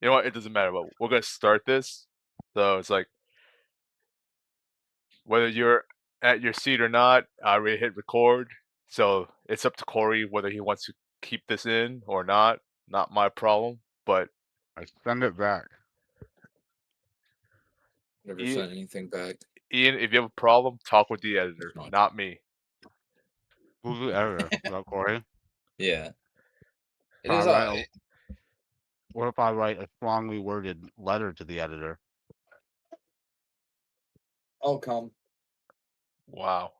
You know what? It doesn't matter. But we're gonna start this. So it's like whether you're at your seat or not, I already hit record. So it's up to Corey whether he wants to keep this in or not. Not my problem. But I send it back. Never Ian, sent anything back. if you have a problem, talk with the editor, Not. not me. Who's the editor? Is that Corey? Yeah. It If I is write what if I write a strongly worded letter to the editor? I'll come. Wow.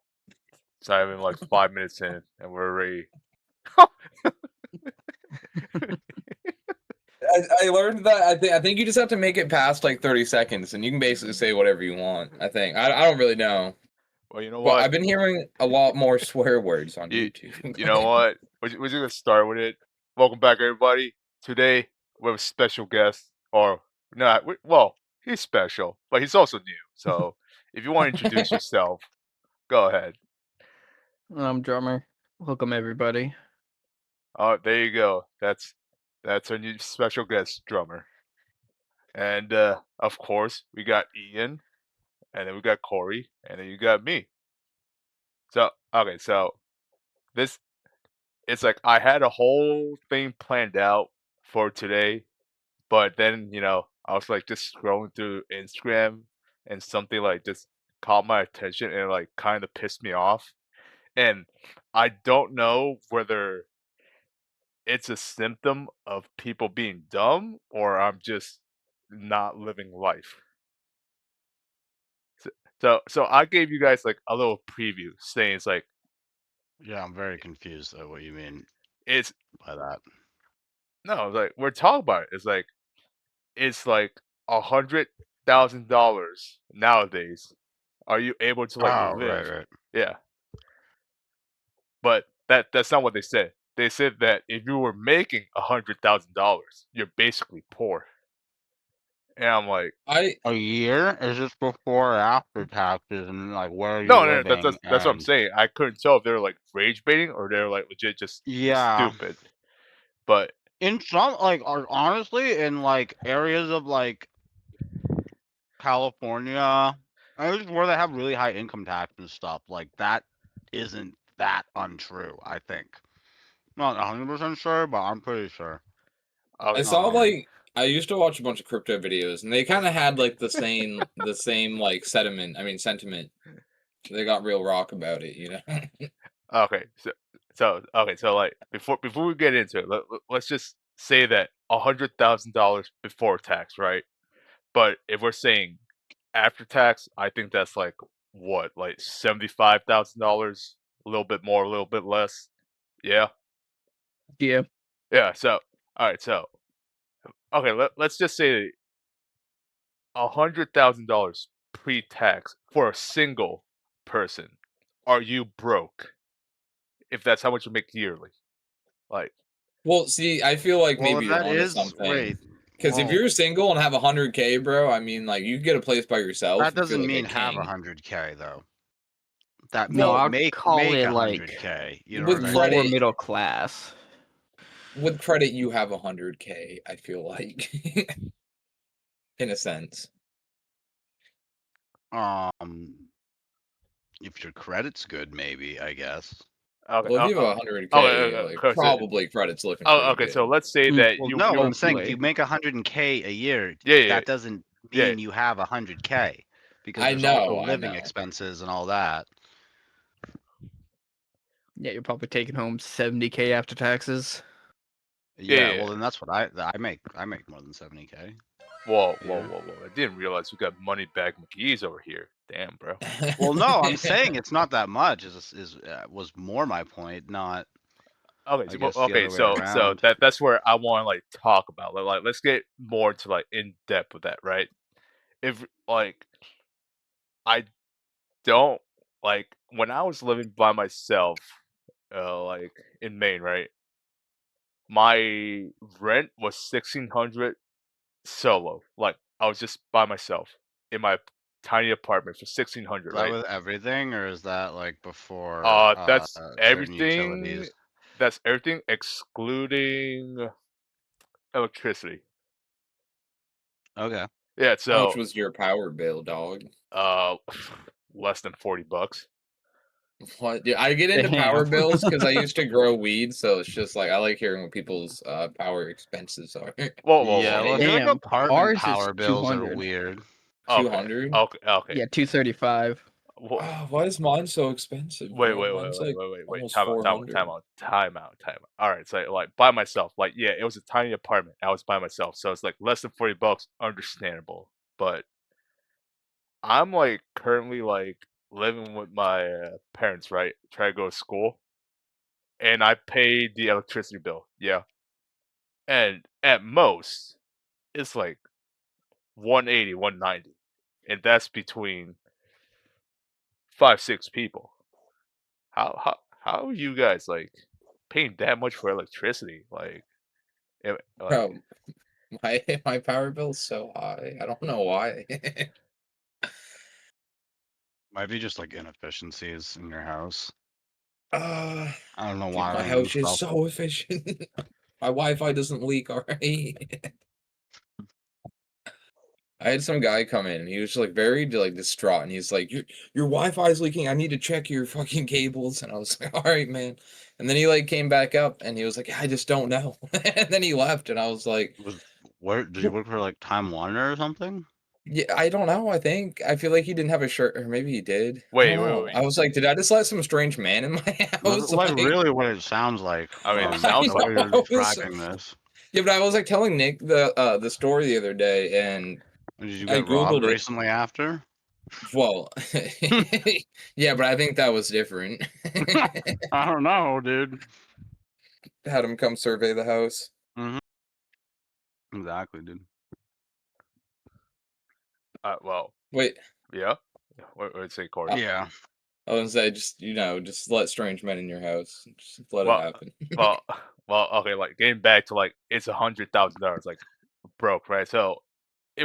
It's not even like 5 minutes in, and we're already. I learned that I think you just have to make it past like 30 seconds and you can basically say whatever you want. I think. I don't really know. Well, you know But what? I've been hearing a lot more swear words on YouTube. You know what? We're just gonna start with it. Welcome back, everybody. Today we have a special guest, or not? Well, he's special, but he's also new. So if you want to introduce yourself, go ahead. I'm Drummer. Welcome everybody. Oh, there you go. That's our new special guest drummer. And of course, we got Ian, and then we got Corey, and then you got me. So okay, so this it's like I had a whole thing planned out for today, but then I was like just scrolling through Instagram, and something like just caught my attention and like kind of pissed me off. And I don't know whether it's a symptom of people being dumb or I'm just not living life. So I gave you guys like a little preview saying it's like Yeah, I'm very confused at what you mean it's by that. no, like we're talking about it. It's like $100,000 nowadays. Are you able to like Oh, live? right. Yeah, but that's not what they said. They said that if you were making $100,000, you're basically poor. And I'm like, A year? Is this before or after taxes and like where are you no, that's living? that's what I'm And saying. I couldn't tell if they're like rage baiting or they're like legit just yeah. stupid. But In some honestly in like areas of like California, just where they have really high income tax and stuff, like that isn't that untrue, I think. Not 100% sure, but I'm pretty sure. I okay, saw like I used to watch a bunch of crypto videos and they kind of had like the same like sentiment. They got real rock about it, you know. okay, so like before we get into it, let's just say that $100,000 before tax, right? But if we're saying after tax, I think that's like what, like $75,000, a little bit more, a little bit less. Yeah, Yeah. yeah. So all right, so okay, let's just say $100,000 pre-tax for a single person. Are you broke if that's how much you make yearly? Like, Well, see, I feel like Well, maybe you're that onto is something. wait. Because if Well, you're single and have 100K, bro, I mean, like you get a place by yourself. that You feel doesn't like mean a have king. 100K though. That No, mean I'll make call it like 100K. You know with what I lower mean? middle class. With credit, you have 100K. I feel like, in a sense. If your credit's good, maybe I guess. okay, Well, if you have 100K, like probably credit's looking pretty okay. good. So let's say that Well, you no, you I'm saying if Hopefully. you make 100K a year, yeah that doesn't yeah mean you have 100K because I there's also know. living expenses and all that. Yeah, you're probably taking home 70K after taxes. Yeah, yeah. well then that's what I make. I make more than 70K. Whoa, Yeah. I didn't realize we got money bag McGee's over here. Damn, bro. Well, no, I'm saying it's not that much. Was more my point, not Okay, I so, guess the okay, other way so around. that's where I want to like talk about like let's get more to like in depth with that, right? If like I don't like when I was living by myself, like in Maine, right? My rent was 1,600 solo. Like I was just by myself in my tiny apartment for 1,600, Is that right? with everything, or is that like before That's certain everything. utilities? That's everything excluding electricity. Okay. Yeah, How much so was your power bill, dog? uh, less than $40. What? Yeah, I get into power Damn. bills because I used to grow weed, so it's just like I like hearing what people's power expenses are. Whoa, whoa, Yeah, whoa, well, I whoa. feel like Damn. apartment Ours is power bills are 200. weird. Okay, 200? okay. Yeah, 235. Oh, why is mine so expensive, Wait, bro? wait, wait, Mine's wait, like wait, wait, wait. almost Time out, time out, time 400. out, time out, time out. All right, so like by myself, like yeah, it was a tiny apartment. I was by myself, so it's like less than $40, understandable. But I'm like currently like living with my parents, right? Try to go to school, and I pay the electricity bill. Yeah, and at most it's like 180, 190, and that's between 5, 6 people. How are you guys like paying that much for electricity? Like, like Bro, my power bill's so high. I don't know why. Might be just like inefficiencies in your house. uh, I don't know Dude, why my I don't use house is stuff. so efficient. My Wi-Fi doesn't leak, alright? I had some guy come in and he was like very like distraught and he's like, your Wi-Fi is leaking. I need to check your fucking cables. And I was like, all right, man. And then he like came back up and he was like, I just don't know. And then he left and I was like, Was where did you work for like Time Warner or something? yeah, I don't know. I feel like he didn't have a shirt, or maybe he did. I wait, don't wait, know. wait. I was like, did I just let some strange man in my That's house? like Like, really what it sounds like I mean, it from I sounds the way like you're it. know. It was, describing this. yeah, but I was like telling Nick the story the other day, and Did you I get robbed googled it. recently after? Well, yeah, but I think that was different. I don't know, dude. Had him come survey the house. hmm Exactly, dude. Well, Wait, yeah. What say, Corey? Yeah. I was gonna say just just let strange men in your house. Just let it Well, happen. well, well. Okay, like getting back to like it's $100,000, like broke, right? So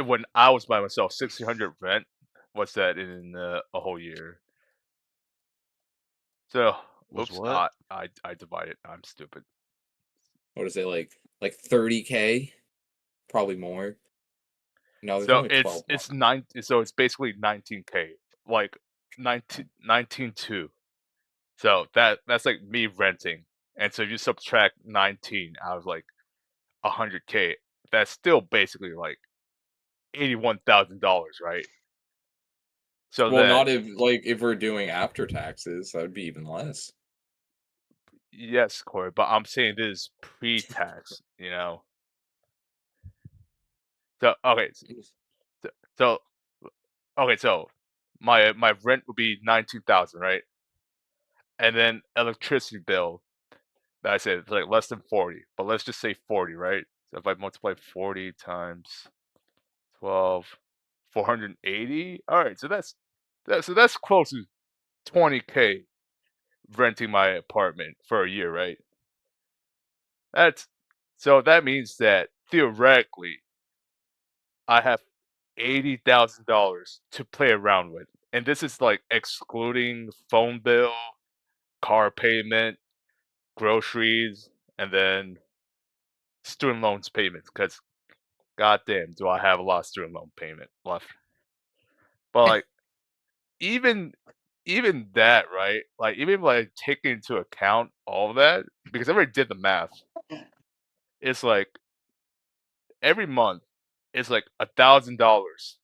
when I was by myself, 1,600 rent. What's that in a whole year? So, Was oops, what? I divided. I'm stupid. What is it like 30K? Probably more. No, there's So only it's 12 it's months. nine. So it's basically 19K, like 19.2. So that's like me renting. And so if you subtract 19 out of like 100K, that's still basically like $81,000, right? So Well, then, not if we're doing after taxes, that would be even less. yes, Corey, but I'm saying this is pre-tax, you know. So okay, so, so okay, so my rent would be 19,000, right? And then electricity bill that I said it's like less than 40, but let's just say 40, right? So if I multiply 40 times 12, 480. All right, so that's close to 20K renting my apartment for a year, right? That's so that means that theoretically I have $80,000 to play around with. And this is like excluding phone bill, car payment, groceries, and then student loans payments. Because goddamn, do I have a lot of student loan payment left? But like even even that, right? Like even like taking into account all of that, because I already did the math. It's like every month it's like $1,000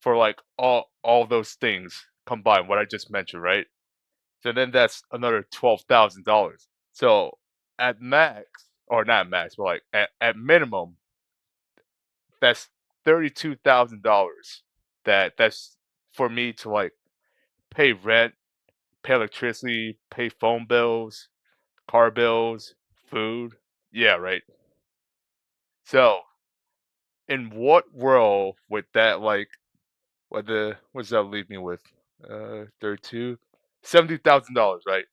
for like all those things combined, what I just mentioned, right? So then that's another $12,000. So at max, or not max, but like at minimum, that's $32,000. That's for me to like pay rent, pay electricity, pay phone bills, car bills, food. Yeah, right. So in what world would that like what does that leave me with? 32, $70,000, right?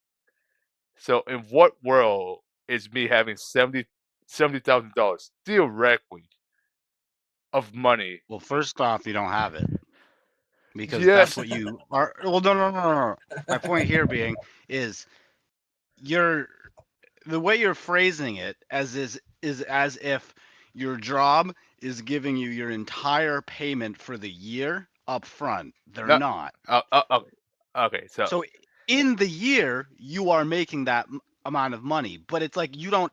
So in what world is me having $70,000 theoretically of money? Well, first off, you don't have it because that's Yes. what you are. Well, no. My point here being is you're the way you're phrasing it as is as if Your job is giving you your entire payment for the year up front. They're No, not. okay, okay. So So in the year, you are making that amount of money, but it's like you don't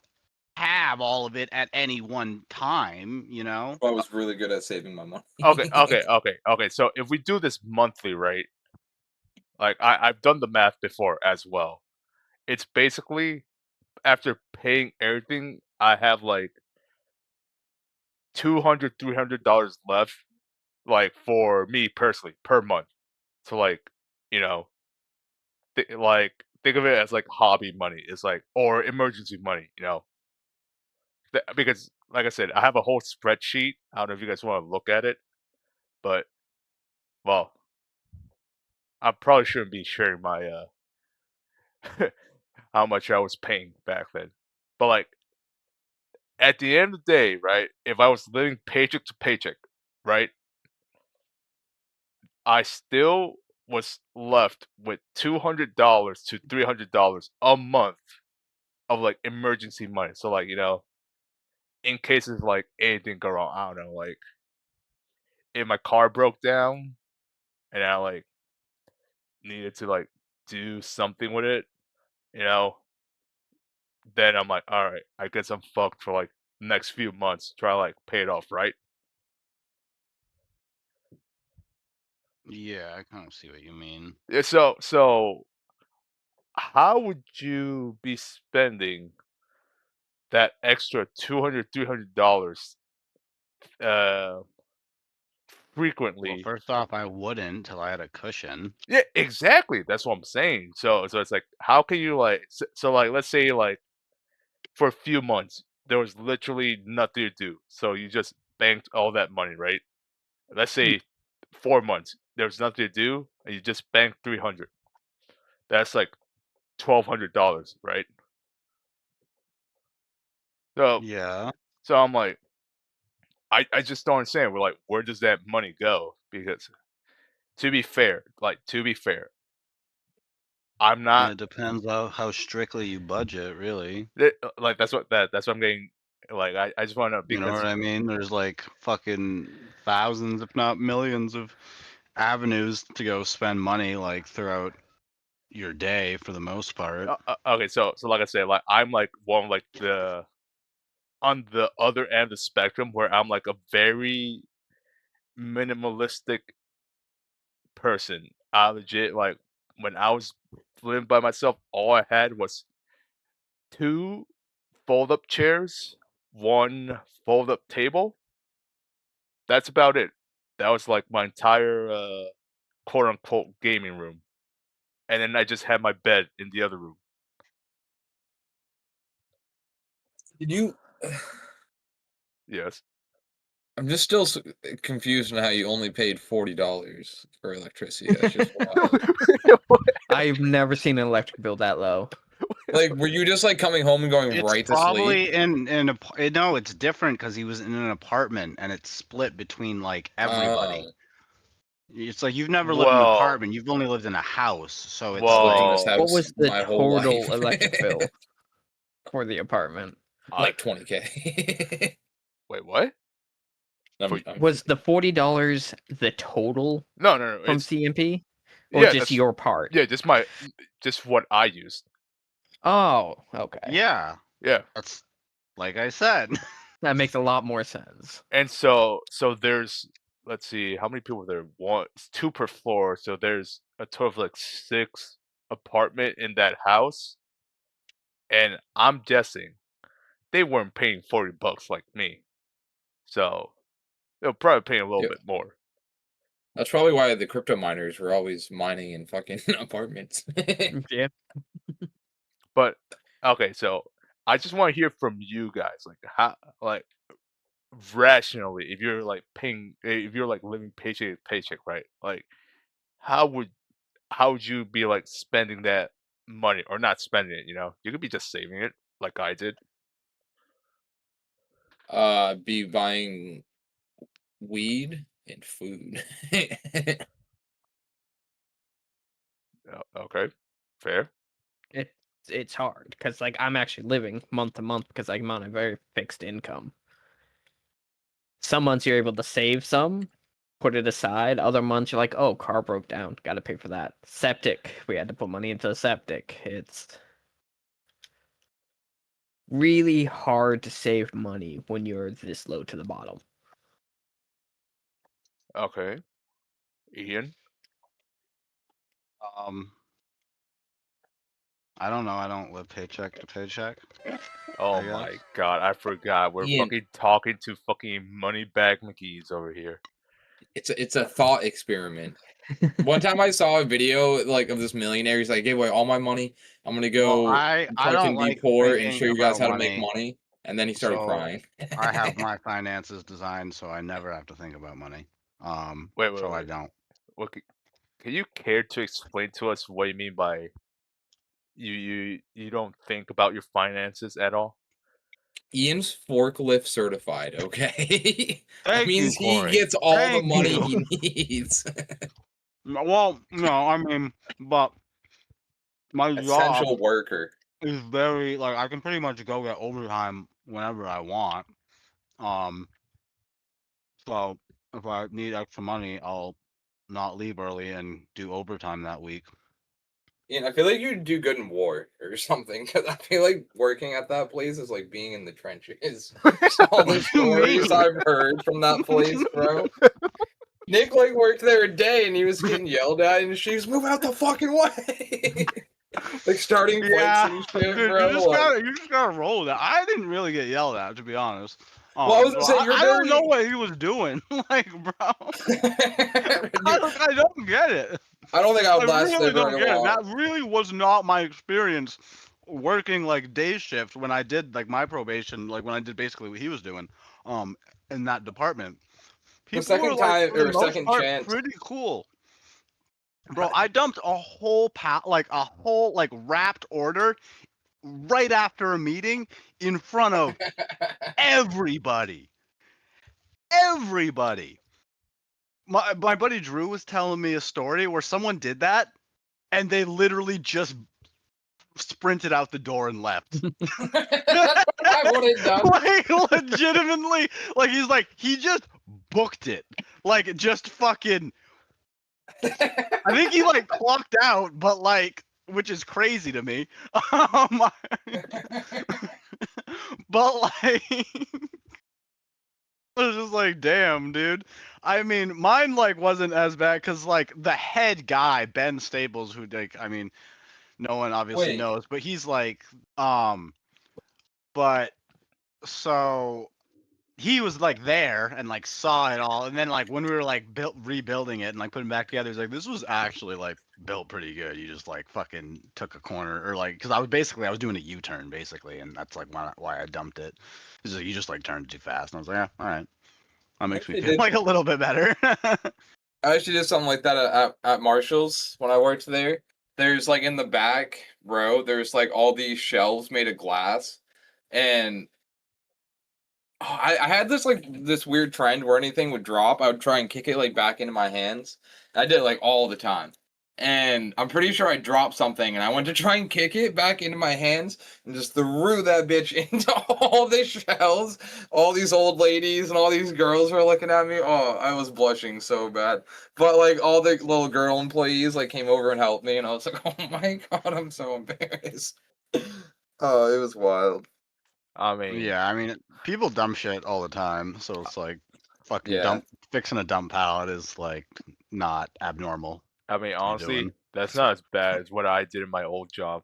have all of it at any one time, you know? I was really good at saving my money. okay. So if we do this monthly, right? Like I've done the math before as well. It's basically after paying everything, I have like $200, $300 left, like for me personally per month. So like, you know, think of it as like hobby money. It's like or emergency money, you know. Because like I said, I have a whole spreadsheet. I don't know if you guys want to look at it, but well, I probably shouldn't be sharing my how much I was paying back then. But like at the end of the day, right? If I was living paycheck to paycheck, right? I still was left with $200 to $300 a month of like emergency money. So like, you know, in cases like anything go wrong, I don't know, like if my car broke down and I like needed to like do something with it, you know, then I'm like, all right, I guess I'm fucked for like next few months. Try to like pay it off, right? Yeah, I kind of see what you mean. Yeah, so how would you be spending that extra $200, $300 uh Well, frequently? first off, I wouldn't till I had a cushion. Yeah, exactly. That's what I'm saying. So it's like how can you like so like let's say like for a few months there was literally nothing to do. So you just banked all that money, right? Let's Mm. say 4 months there was nothing to do and you just banked 300. That's like $1,200, right? So Yeah. so I'm like I just don't understand. We're like, where does that money go? Because to be fair, I'm not It depends how strictly you budget, really. like that's what I'm getting. Like I just want to You know what because I mean? There's like fucking thousands, if not millions, of avenues to go spend money like throughout your day for the most part. okay, so like I said, like I'm like one of like the on the other end of the spectrum where I'm like a very minimalistic person. I legit like when I was living by myself, all I had was two fold-up chairs, one fold-up table. That's about it. That was like my entire quote unquote gaming room. And then I just had my bed in the other room. Did you? Yes. I'm just still confused on how you only paid $40 for electricity. That's just wild. I've never seen an electric bill that low. Like, were you just like coming home and going It's right to sleep? probably in a no, it's different because he was in an apartment and it's split between like everybody. Oh, It's like you've never lived in an Well, apartment, you've only lived in a house, so it's I've lived in like this well, What house was the my whole life. total electric bill for the apartment? I Like 20K. wait, what? For I'm Was kidding. the $40 the total no, from it's CMP, or yeah, just that's your part? yeah, just what I used. Oh, okay. yeah, Yeah. that's like I said. That makes a lot more sense. And so there's let's see, how many people are there? One, it's two per floor, so there's a total of like six apartment in that house. And I'm guessing they weren't paying $40 like me. So they'll probably pay a little Yeah, bit more. that's probably why the crypto miners were always mining in fucking apartments. Yeah. But okay, so I just want to hear from you guys, like how, like rationally, if you're like paying, if you're like living paycheck to paycheck, right? Like, how would how would you be like spending that money or not spending it? You know, you could be just saving it, like I did. Be buying weed and food. Okay, fair. It's it's hard because like I'm actually living month to month because I'm on a very fixed income. some months you're able to save some, put it aside. Other months you're like, oh, car broke down, got to pay for that. Septic, we had to put money into the septic. It's really hard to save money when you're this low to the bottom. Okay. Ian? I don't know. I don't live paycheck to paycheck. Oh I my guess. god, I forgot. We're Ian, fucking talking to fucking Moneybag McGee's over here. it's a thought experiment. One time I saw a video like of this millionaire. He's like, I gave away all my money. I'm gonna Well, go I don't fucking be like poor and thinking show you guys about how to make money, money. And then he started so crying. I have my finances designed so I never have to think about money. Wait, wait, So I wait. don't. What, can you care to explain to us what you mean by you don't think about your finances at all? Ian's forklift certified, okay? That Thank you, means he Corey. gets all the Thank money you. he needs. Well, no, I mean, but my job Essential worker. is very like I can pretty much go get overtime whenever I want. Um, so if I need extra money, I'll not leave early and do overtime that week. Ian, I feel like you'd do good in war or something, because I feel like working at that place is like being in the trenches. Just all the What do you stories mean? I've heard from that place, bro. Nick like worked there a day and he was getting yelled at and she's move out the fucking way. Like starting fights Yeah, and shit, dude, bro. Like, you just gotta roll with that. I didn't really get yelled at, to be honest. well, I was So gonna say you're I don't know very. what he was doing, like, bro. You, I don't get it. I don't think I I would last really there don't very get it. long. That really was not my experience working like day shift when I did like my probation, like when I did basically what he was doing, in that department. The People were second like, time for the or most second part, chance. pretty cool. Bro, I dumped a whole like a whole like wrapped order right after a meeting in front of everybody. Everybody. My buddy Drew was telling me a story where someone did that and they literally just sprinted out the door and left. That's what I would have done. Like legitimately, like he's like he just booked it. Like just fucking I think he like clocked out, but like which is crazy to me. Um, but like I was just like, damn, dude. I mean, mine like wasn't as bad because like the head guy, Ben Staples, who like I mean, no one obviously Wait, knows, but he's like, but so he was like there and like saw it all, and then like when we were like rebuilding it and like putting it back together, he's like, this was actually like built pretty good. You just like fucking took a corner or like because I was doing a U-turn basically, and that's like why I dumped it. He's like, you just like turned too fast, and I was like, yeah, all right. That I makes me actually feel did. like a little bit better. I actually did something like that at Marshall's when I worked there. There's like in the back row, there's like all these shelves made of glass, and I had this weird trend where anything would drop, I would try and kick it like back into my hands. I did it like all the time. And I'm pretty sure I dropped something and I went to try and kick it back into my hands and just threw that bitch into all the shells. All these old ladies and all these girls were looking at me. Oh, I was blushing so bad. But like all the little girl employees like came over and helped me and I was like, oh my god, I'm so embarrassed. Oh, it was wild. I mean, Yeah, I mean, people dump shit all the time, so it's like fucking Yeah. fixing a dump pallet is like not abnormal to be honestly, doing. that's not as bad as what I did in my old job.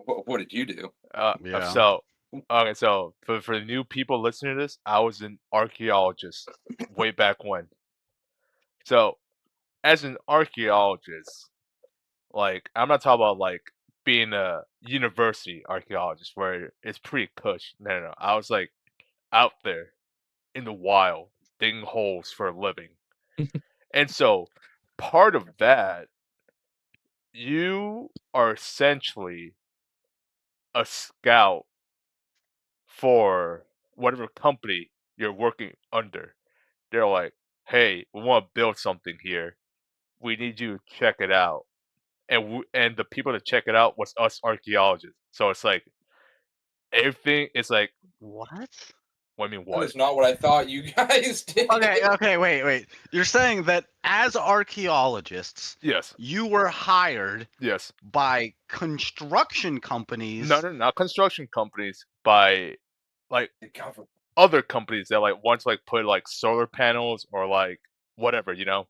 What did you do? Yeah. So okay, so for the new people listening to this, I was an archaeologist way back when. So as an archaeologist, like I'm not talking about like being a university archaeologist where it's pretty cush. No, no, no. I was like out there in the wild digging holes for a living. And so part of that, you are essentially a scout for whatever company you're working under. They're like, hey, we want to build something here. We need you to check it out. And the people that check it out was us archaeologists. So it's like everything is like What? What do you mean, That what? is not what I thought you guys did. Okay, wait. You're saying that as archaeologists, Yes, you were hired yes. by construction companies. No, not construction companies, by like The government. other companies that like want to like put like solar panels or like whatever, you know?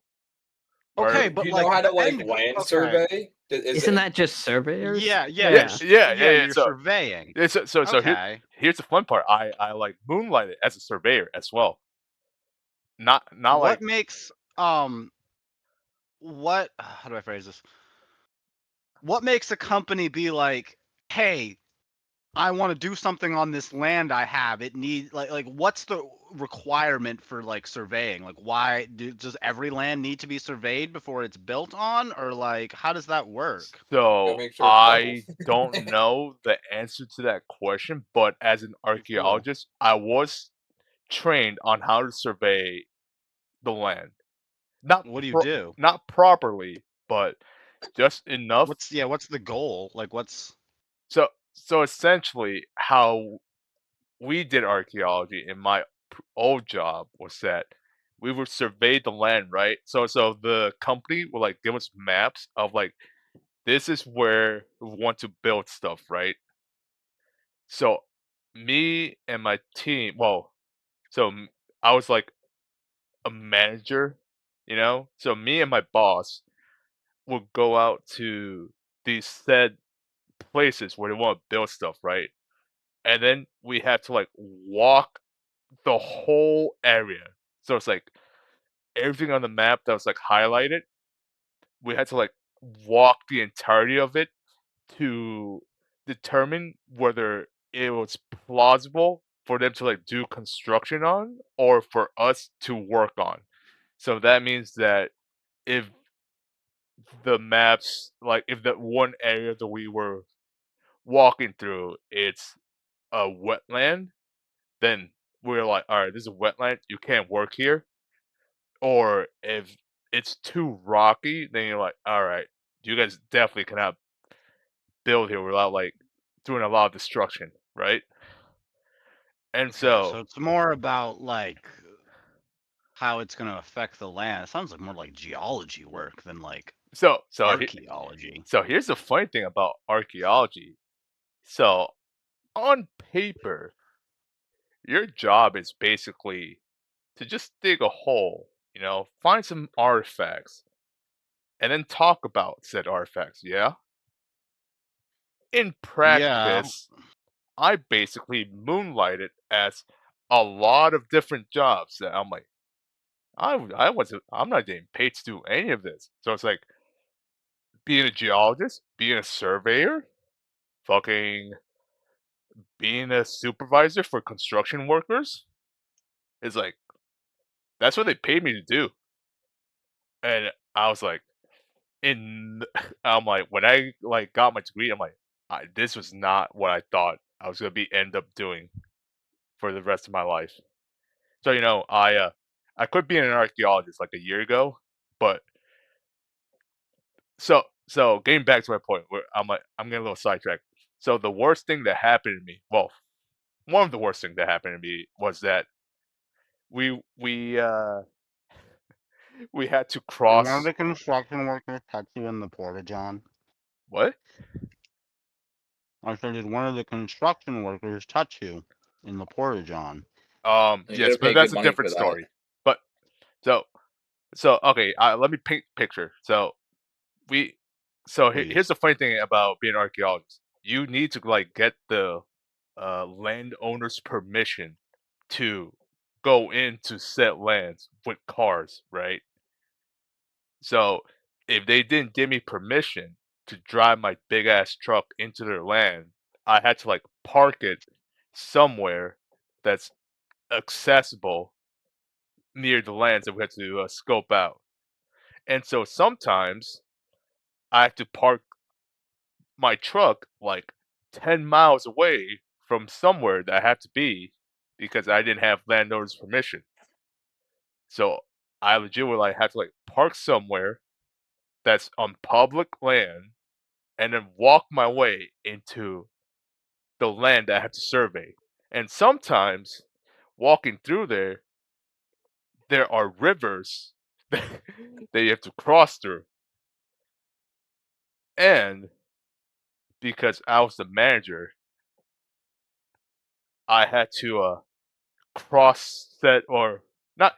Okay, Or Do but you know like how to the like end. land Okay. survey? Is Isn't it that just surveyors? Yeah, yeah, yeah, yeah, yeah. you're So surveying. yeah, so Okay. here's the fun part. I like moonlighted as a surveyor as well. Not What like makes what how do I phrase this? What makes a company be like, "Hey, I want to do something on this land I have. It needs like what's the requirement for like surveying? Like does every land need to be surveyed before it's built on, or like how does that work?" gotta so make sure it's level? I don't know the answer to that question, but as an Cool. archaeologist, I was trained on how to survey the land. Not What do you pro- do? not properly, but just enough. What's the goal? Like what's So essentially, how we did archaeology in my old job was that we would survey the land, right? So the company would like give us maps of like this is where we want to build stuff, right? So me and my team, well, so I was like a manager, you know. So me and my boss would go out to these said places where they want to build stuff, right? And then we had to like walk the whole area. So it's like everything on the map that was like highlighted, we had to like walk the entirety of it to determine whether it was plausible for them to like do construction on or for us to work on. So that means that if the maps, like if that one area that we were walking through, it's a wetland, then we're like, all right, this is a wetland, you can't work here. Or if it's too rocky, then you're like, all right, you guys definitely cannot build here without like doing a lot of destruction, right? And okay? So so, it's more about like how it's going to affect the land. It sounds like more like geology work than like so, so, he- archaeology. so here's the funny thing about archaeology. So, on paper, your job is basically to just dig a hole, you know, find some artifacts, and then talk about said artifacts. Yeah. In Yeah. practice, I basically moonlighted as a lot of different jobs that I'm like, I wasn't, I'm not getting paid to do any of this. So it's like being a geologist, being a surveyor, fucking being a supervisor for construction workers is like, that's what they paid me to do. And I was like, in, I'm like, when I like got my degree, I'm like, this was not what I thought I was gonna be end up doing for the rest of my life. So you know, I quit being an archaeologist like a year ago, but so getting back to my point, where I'm getting a little sidetracked. So the worst thing that happened to me, well, one of the worst things that happened to me was that we we had to Did one of cross the construction workers touch you in the porta john? what? I said, did one of the construction workers touch you in the porta john? You Yes, gotta but pay that's good a money different for that. story. But so so okay, let me paint picture. So we here's Please. the funny thing about being an archaeologist. You need to like get the landowner's permission to go into set lands with cars, right? So if they didn't give me permission to drive my big ass truck into their land, I had to like park it somewhere that's accessible near the lands that we had to scope out. And so sometimes I have to park my truck like 10 miles away from somewhere that I have to be because I didn't have landowner's permission. So I legit would like have to like park somewhere that's on public land and then walk my way into the land that I have to survey. And sometimes walking through there are rivers that you have to cross through. And because I was the manager, I had to cross set or not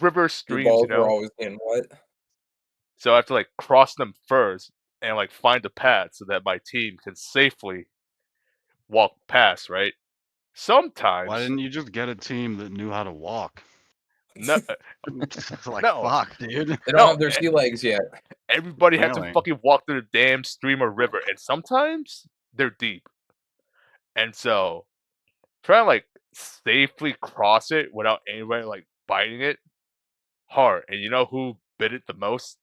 river Your streams, balls were always in what? So I have to like cross them first and like find the path so that my team can safely walk past, right? Why Sometimes, didn't you just get a team that knew how to walk? no, Like, no, fuck, dude. They don't no. have their sea legs yet. Everybody had to Really? fucking walk through the damn stream or river, and sometimes they're deep. And so trying to like safely cross it without anybody like biting it, hard. And you know who bit it the most?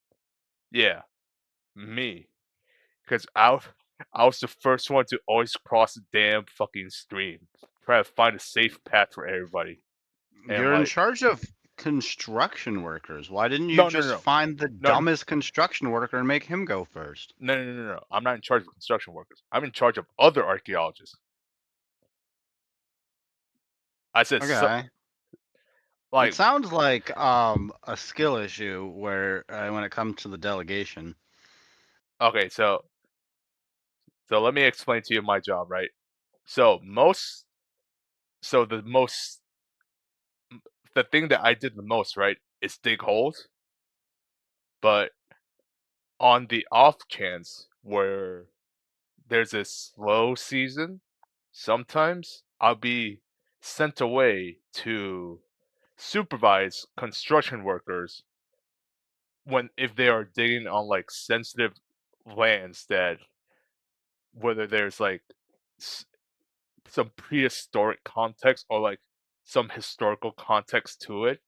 Yeah, me. Because I was the first one to always cross the damn fucking stream. Try to find a safe path for everybody. And You're in like, charge of construction workers. Why didn't you no, no, just no, find the no, dumbest construction worker and make him go first? no, no, no, no, no. I'm not in charge of construction workers. I'm in charge of other archaeologists. I said, so, Okay. It like, sounds like a skill issue where when it comes to the delegation. okay, so let me explain to you my job, right? So so the thing that I did the most, right, is dig holes. But on the off chance where there's a slow season, sometimes I'll be sent away to supervise construction workers when if they are digging on like sensitive lands that whether there's like s- some prehistoric context or like some historical context to it,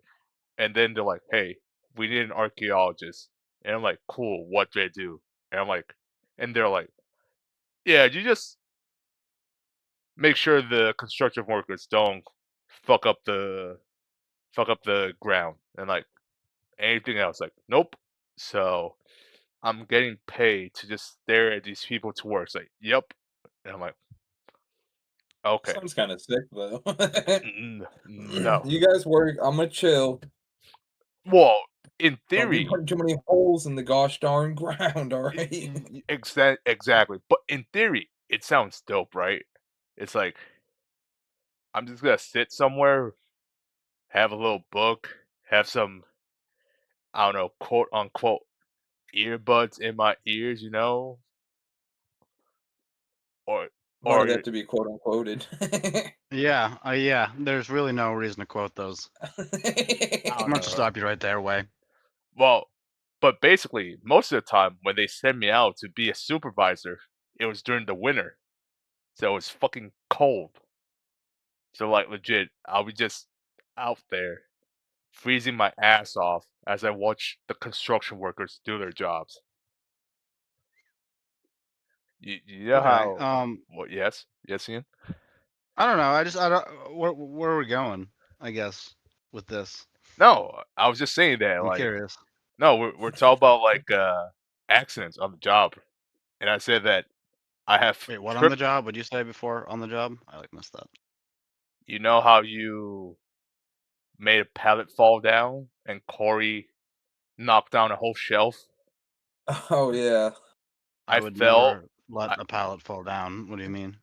and then they're like, "Hey, we need an archaeologist," and I'm like, "Cool, what do I do?" And I'm like, and they're like, "Yeah, you just make sure the construction workers don't fuck up the fuck up the ground and like anything else like nope." So I'm getting paid to just stare at these people to work. It's like, yep. And I'm like, okay. Sounds kind of sick though. No. You guys work. I'm gonna chill. Well, in Don't be theory, putting too many holes in the gosh darn ground. All right. exactly. But in theory, it sounds dope, right? It's like I'm just gonna sit somewhere, have a little book, have some I don't know, quote unquote earbuds in my ears, or Why did or that have to be quote unquoted? Yeah, yeah. There's really no reason to quote those. I I'm don't gonna know. stop you right there, Way. Well, but basically, most of the time when they send me out to be a supervisor, it was during the winter, so it was fucking cold. So like legit, I'll be just out there freezing my ass off as I watch the construction workers do their jobs. You know Okay. how? What? Yes, yes, Ian. I don't know. I don't. Where are we going? I guess with this. No, I was just saying that. I'm Like, curious. no, we're talking about like accidents on the job, and I said that I have Wait, what on the tripped. job? What'd you say before on the job? I like missed that. You know how you made a pallet fall down and Corey knocked down a whole shelf? Oh yeah. I I would fell. never let I, a pallet fall down. What do you mean?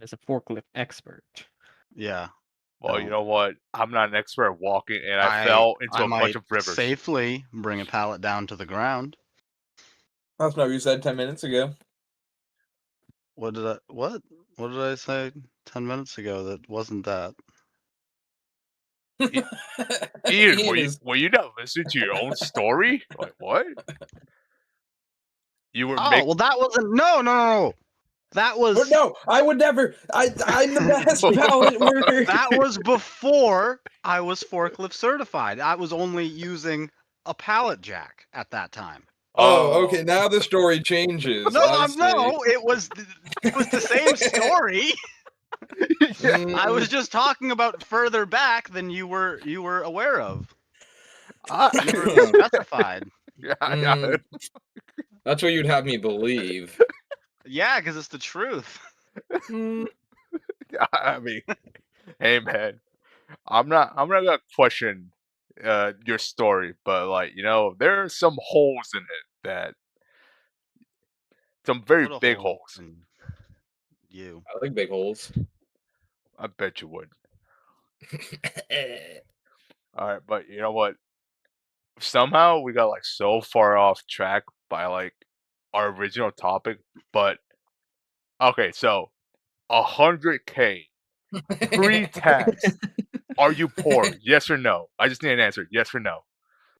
As a forklift expert. Yeah. well, you Don't. know what? I'm not an expert at walking, and I I fell into I a bunch might of rivers. safely bring a pallet down to the ground. That's not what you said 10 minutes ago. What did I what did I say 10 minutes ago that wasn't that? I- Ian, Ian is. were you not listening to your own story? Like what? You were Oh make. well, that wasn't. No. That was No, I would never. I'm the best pallet worker. that was before I was forklift certified. I was only using a pallet jack at that time. Oh, okay. Oh, Now the story changes. No, I see. it was the same story. yeah. I Mm. was just talking about further back than you were aware of. I, I never specified. yeah. That's what you'd have me believe. Yeah, because it's the truth. Mm, I mean, hey man, I'm not gonna question your story, but like there are some holes in it that some I very put a big hole holes. in you. I like big holes. I bet you would. All right, but you know what? Somehow we got like so far off track by like our original topic, but okay, so 100K pre-tax. Are you poor? Yes or no? I just need an answer. Yes or no.